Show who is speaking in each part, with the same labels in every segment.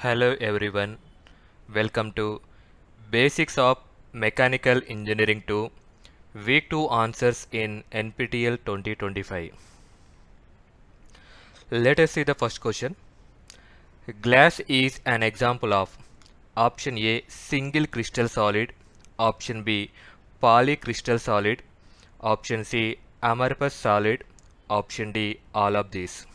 Speaker 1: Hello everyone, welcome to Basics of Mechanical Engineering 2 Week 2 Answers in NPTEL 2025. Let us see the first question. Glass is an example of option A single crystal solid, option B polycrystal solid, option C amorphous solid, option D all of these.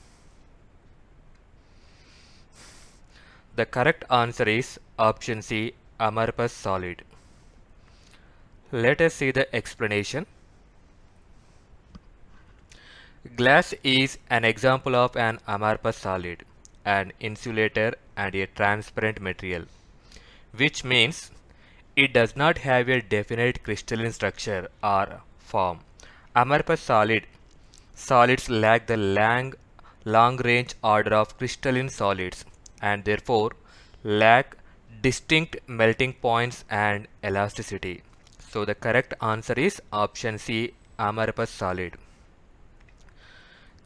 Speaker 1: The correct answer is option C amorphous solid. Let us see the explanation. Glass is an example of an amorphous solid, an insulator and a transparent material, which means it does not have a definite crystalline structure or form. Amorphous solids lack the long-range order of crystalline solids and therefore lack distinct melting points and elasticity. So the correct answer is option C, amorphous solid.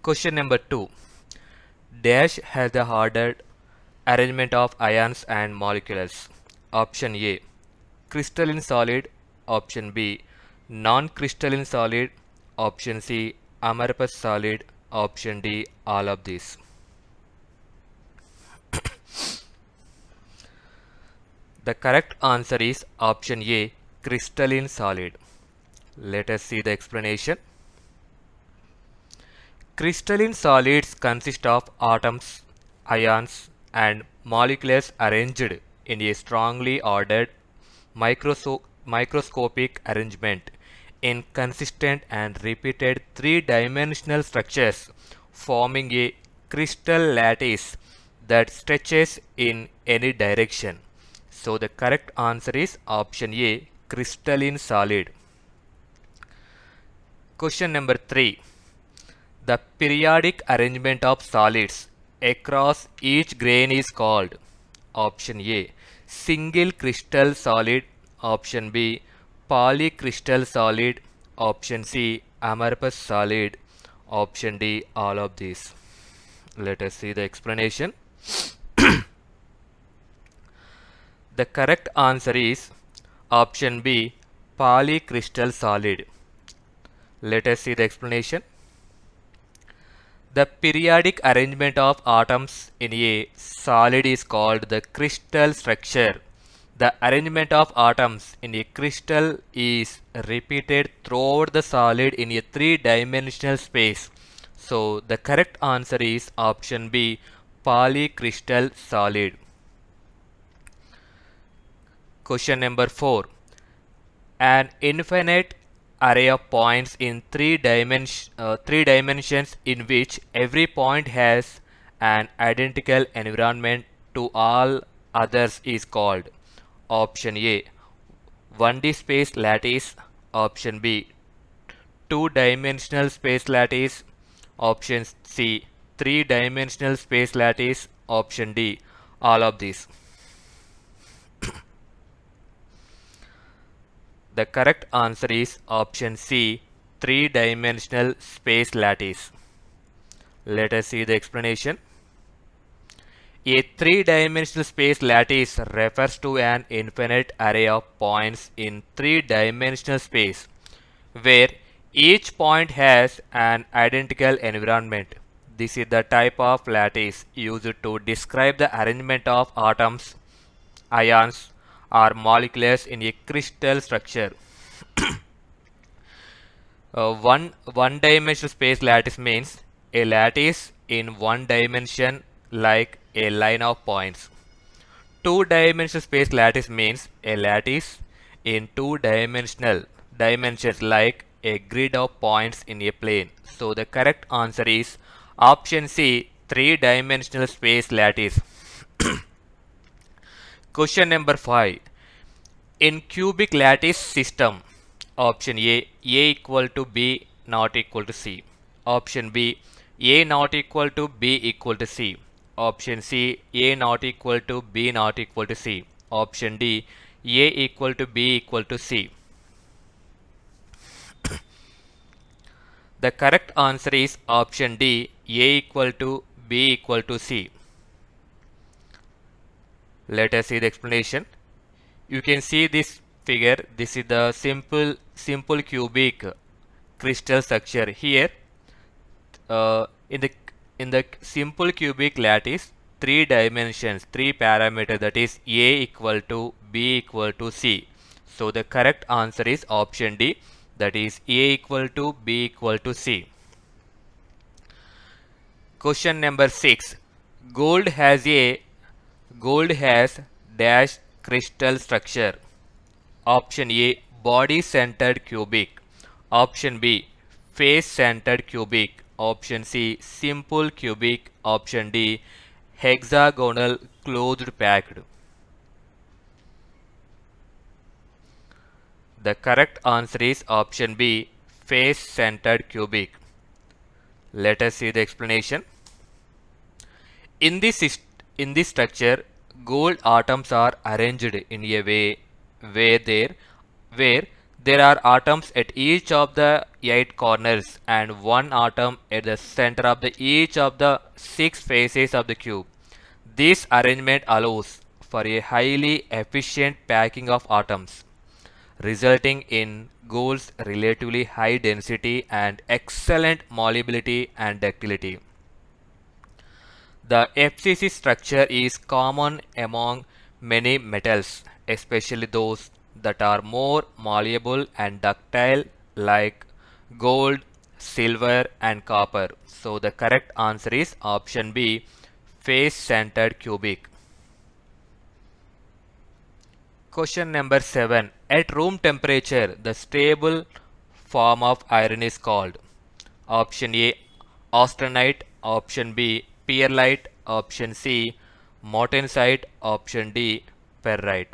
Speaker 1: Question number 2. Dash has the ordered arrangement of ions and molecules. Option A, crystalline solid. Option B, non-crystalline solid. Option C, amorphous solid. Option D, all of these. The correct answer is option A, crystalline solid. Let us see the explanation. Crystalline solids consist of atoms, ions, and molecules arranged in a strongly ordered microscopic arrangement in consistent and repeated three-dimensional structures, forming a crystal lattice that stretches in any direction. So the correct answer is option A, crystalline solid. Question number 3. The periodic arrangement of solids across each grain is called option A, single crystal solid, option B, polycrystal solid, option C, amorphous solid, option D, all of these. Let us see the explanation. The correct answer is option B, polycrystal solid. Let us see the explanation. The periodic arrangement of atoms in a solid is called the crystal structure. The arrangement of atoms in a crystal is repeated throughout the solid in a three-dimensional space. So the correct answer is option B, polycrystal solid. Question number 4. An infinite array of points in three dimensions in which every point has an identical environment to all others is called option A, 1D space lattice, option B, two-dimensional space lattice, option C, three-dimensional space lattice, option D, all of these. The correct answer is option C, three-dimensional space lattice. Let us see the explanation. A three-dimensional space lattice refers to an infinite array of points in three-dimensional space, where each point has an identical environment. This is the type of lattice used to describe the arrangement of atoms, ions, or molecules in a crystal structure. One dimensional space lattice means a lattice in one dimension like a line of points. Two-dimensional space lattice means a lattice in two-dimensional dimensions like a grid of points in a plane. So the correct answer is option C, three-dimensional space lattice. Question number 5. In cubic lattice system, option A equal to B not equal to C. Option B, A not equal to B equal to C. Option C, A not equal to B not equal to C. Option D, A equal to B equal to C. The correct answer is option D, A equal to B equal to C. Let us see the explanation. You can see this figure. This is the simple cubic crystal structure. Here, in the simple cubic lattice, three dimensions, three parameters, that is A equal to B equal to C. So the correct answer is option D, that is A equal to B equal to C. Question number 6. Gold has a gold has dash crystal structure. Option A, body centered cubic. Option B, face centered cubic. Option C, simple cubic. Option D, hexagonal closed packed. The correct answer is option B, face centered cubic. Let us see the explanation. In this structure, gold atoms are arranged in a way where there are atoms at each of the 8 corners and one atom at the center of each of the 6 faces of the cube. This arrangement allows for a highly efficient packing of atoms, resulting in gold's relatively high density and excellent malleability and ductility. The FCC structure is common among many metals, especially those that are more malleable and ductile like gold, silver and copper. So the correct answer is option B, face-centered cubic. Question number 7. At room temperature, the stable form of iron is called. Option A, austenite. Option B, perlite. Option C, martensite. Option D, ferrite.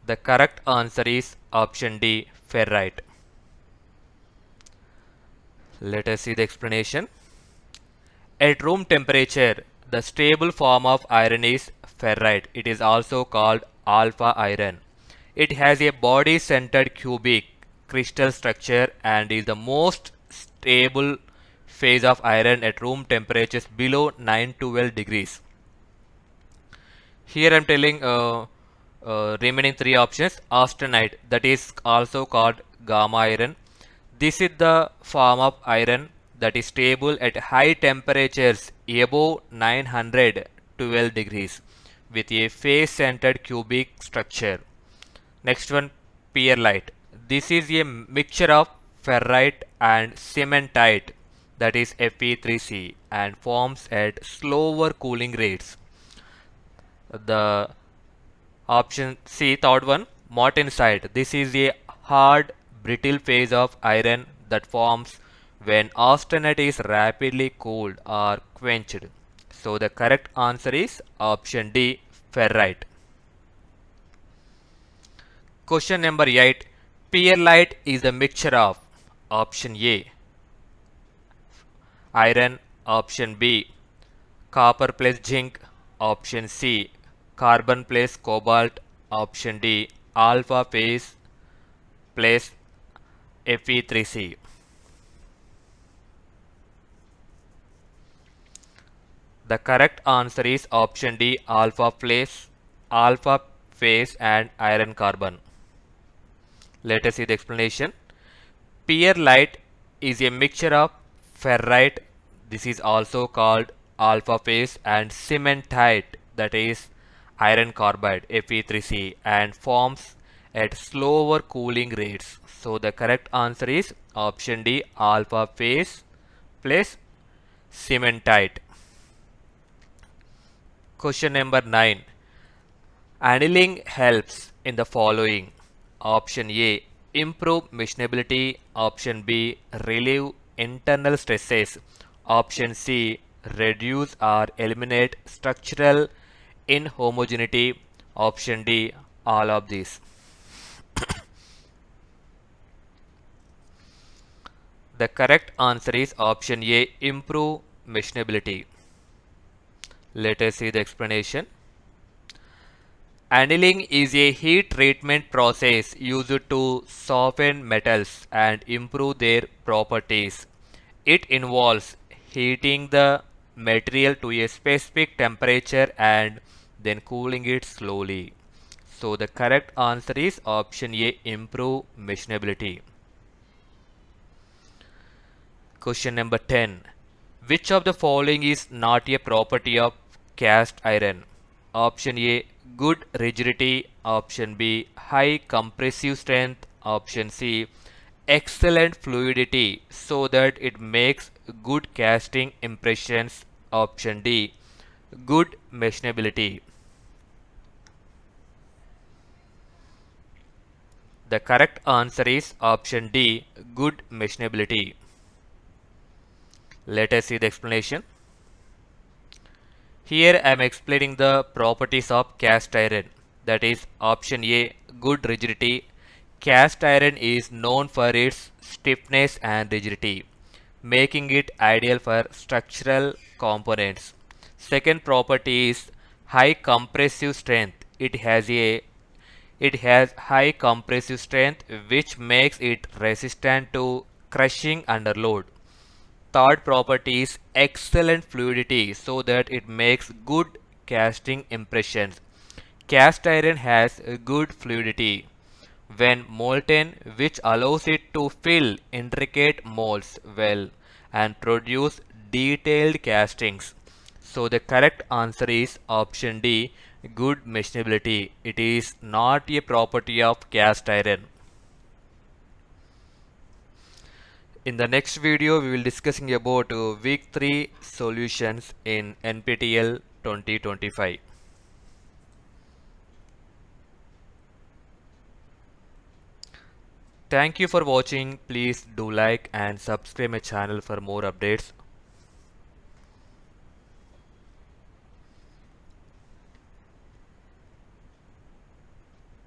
Speaker 1: The correct answer is option D, ferrite. Let us see the explanation. At room temperature, the stable form of iron is ferrite. It is also called alpha iron. It has a body-centered cubic crystal structure and is the most stable phase of iron at room temperatures below 912 degrees. Here I am telling remaining 3 options. Austenite, that is also called gamma iron. This is the form of iron that is stable at high temperatures above 912 degrees with a face-centered cubic structure. Next one, perlite. This is a mixture of ferrite and cementite, that is Fe3C, and forms at slower cooling rates. The option C, third one, martensite. This is a hard, brittle phase of iron that forms when austenite is rapidly cooled or quenched. So the correct answer is option D, ferrite. Question number 8. Perlite is a mixture of option A, iron. Option B, copper plus zinc. Option C, carbon plus cobalt. Option D, alpha phase plus Fe3C. The correct answer is option D, alpha phase and iron carbon. Let us see the explanation. Perlite is a mixture of ferrite, this is also called alpha phase, and cementite, that is iron carbide Fe3C, and forms at slower cooling rates. So the correct answer is option D, alpha phase plus cementite. Question number 9. Annealing helps in the following. Option A, improve machinability. Option B, relieve internal stresses. Option C, reduce or eliminate structural inhomogeneity. Option D, all of these. The correct answer is option A, improve machinability. Let us see the explanation. Annealing is a heat treatment process used to soften metals and improve their properties. It involves heating the material to a specific temperature and then cooling it slowly. So the correct answer is option A, improve machinability. Question number 10. Which of the following is not a property of cast iron? Option A, good rigidity. Option B, high compressive strength. Option C, excellent fluidity so that it makes good casting impressions. Option D, good machinability. The correct answer is option D, good machinability. Let us see the explanation. Here I am explaining the properties of cast iron. That is option A, good rigidity. Cast iron is known for its stiffness and rigidity, making it ideal for structural components. Second property is high compressive strength. It has high compressive strength which makes it resistant to crushing under load. Third property is excellent fluidity so that it makes good casting impressions. Cast iron has a good fluidity when molten, which allows it to fill intricate molds well and produce detailed castings. So the correct answer is option D, good machinability. It is not a property of cast iron. In the next video, we will discussing about week 3 solutions in NPTEL 2025. Thank you for watching. Please do like and subscribe my channel for more updates.